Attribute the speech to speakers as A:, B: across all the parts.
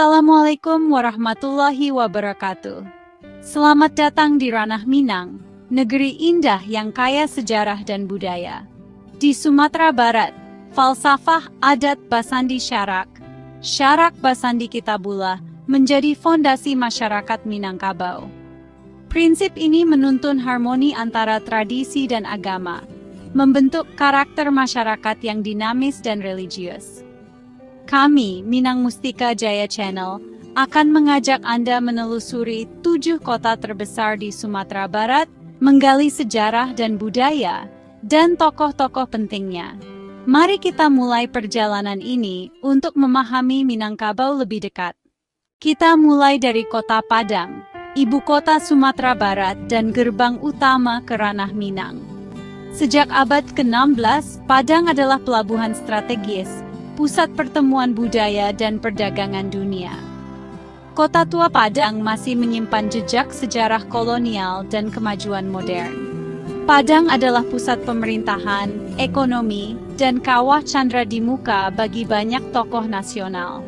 A: Assalamualaikum warahmatullahi wabarakatuh. Selamat datang di Ranah Minang, negeri indah yang kaya sejarah dan budaya. Di Sumatera Barat, falsafah adat Basandi Syarak Basandi Kitabullah menjadi fondasi masyarakat Minangkabau. Prinsip ini menuntun harmoni antara tradisi dan agama, membentuk karakter masyarakat yang dinamis dan religius. Kami, Minang Mustika Jaya Channel, akan mengajak Anda menelusuri 7 kota terbesar di Sumatera Barat, menggali sejarah dan budaya, dan tokoh-tokoh pentingnya. Mari kita mulai perjalanan ini untuk memahami Minangkabau lebih dekat. Kita mulai dari kota Padang, ibu kota Sumatera Barat dan gerbang utama ke Ranah Minang. Sejak abad ke-16, Padang adalah pelabuhan strategis, pusat pertemuan budaya dan perdagangan dunia. Kota tua Padang masih menyimpan jejak sejarah kolonial dan kemajuan modern. Padang adalah pusat pemerintahan, ekonomi, dan kawah candra di muka bagi banyak tokoh nasional.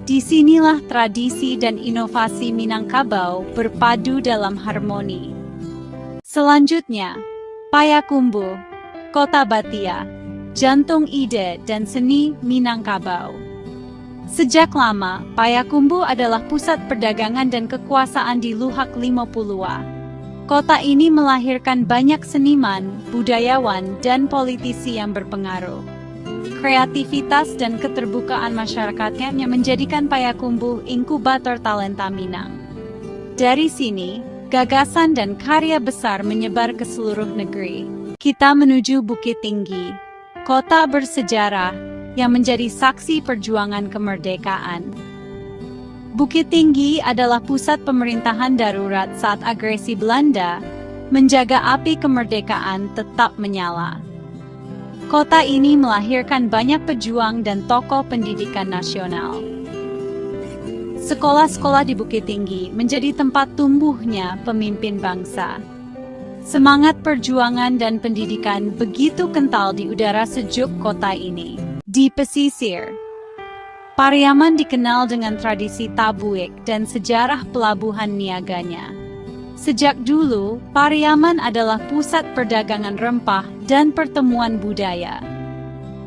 A: Disinilah tradisi dan inovasi Minangkabau berpadu dalam harmoni. Selanjutnya, Payakumbuh, Kota Batia, jantung ide dan seni Minangkabau. Sejak lama, Payakumbuh adalah pusat perdagangan dan kekuasaan di Luhak Limopuluwa. Kota ini melahirkan banyak seniman, budayawan, dan politisi yang berpengaruh. Kreativitas dan keterbukaan masyarakatnya menjadikan Payakumbuh inkubator talenta Minang. Dari sini, gagasan dan karya besar menyebar ke seluruh negeri. Kita menuju Bukit Tinggi, kota bersejarah yang menjadi saksi perjuangan kemerdekaan. Bukit Tinggi adalah pusat pemerintahan darurat saat agresi Belanda, menjaga api kemerdekaan tetap menyala. Kota ini melahirkan banyak pejuang dan tokoh pendidikan nasional. Sekolah-sekolah di Bukit Tinggi menjadi tempat tumbuhnya pemimpin bangsa. Semangat perjuangan dan pendidikan begitu kental di udara sejuk kota ini. Di pesisir, Pariaman dikenal dengan tradisi tabuik dan sejarah pelabuhan niaganya. Sejak dulu, Pariaman adalah pusat perdagangan rempah dan pertemuan budaya.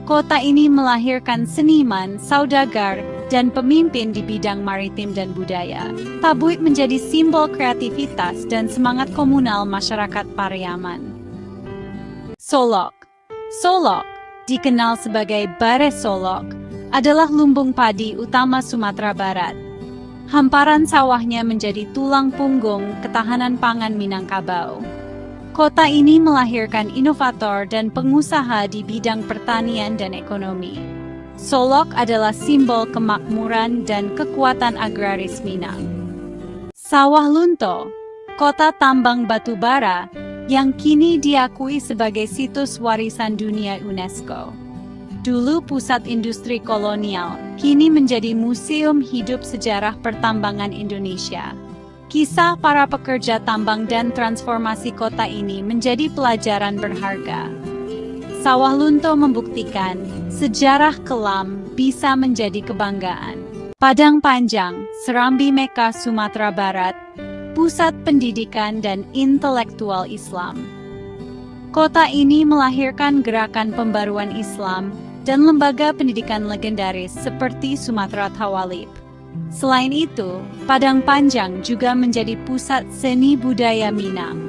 A: Kota ini melahirkan seniman, saudagar, dan pemimpin di bidang maritim dan budaya. Tabuik menjadi simbol kreativitas dan semangat komunal masyarakat Pariaman. Solok dikenal sebagai Bare Solok, adalah lumbung padi utama Sumatera Barat. Hamparan sawahnya menjadi tulang punggung ketahanan pangan Minangkabau. Kota ini melahirkan inovator dan pengusaha di bidang pertanian dan ekonomi. Solok adalah simbol kemakmuran dan kekuatan agraris Minang. Sawah Lunto, kota tambang batu bara, yang kini diakui sebagai situs warisan dunia UNESCO. Dulu pusat industri kolonial, kini menjadi museum hidup sejarah pertambangan Indonesia. Kisah para pekerja tambang dan transformasi kota ini menjadi pelajaran berharga. Sawah Lunto membuktikan sejarah kelam bisa menjadi kebanggaan. Padang Panjang, Serambi Mekah, Sumatera Barat, pusat pendidikan dan intelektual Islam. Kota ini melahirkan gerakan pembaruan Islam dan lembaga pendidikan legendaris seperti Sumatera Tawalib. Selain itu, Padang Panjang juga menjadi pusat seni budaya Minang.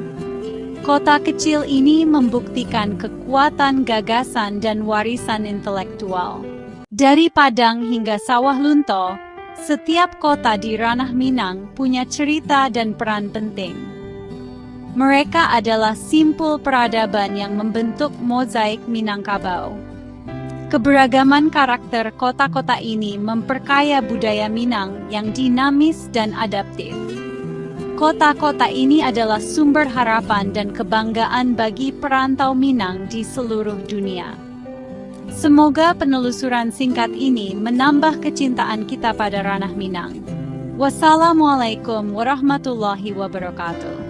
A: Kota kecil ini membuktikan kekuatan gagasan dan warisan intelektual. Dari Padang hingga Sawah Lunto, setiap kota di Ranah Minang punya cerita dan peran penting. Mereka adalah simpul peradaban yang membentuk mozaik Minangkabau. Keberagaman karakter kota-kota ini memperkaya budaya Minang yang dinamis dan adaptif. Kota-kota ini adalah sumber harapan dan kebanggaan bagi perantau Minang di seluruh dunia. Semoga penelusuran singkat ini menambah kecintaan kita pada Ranah Minang. Wassalamualaikum warahmatullahi wabarakatuh.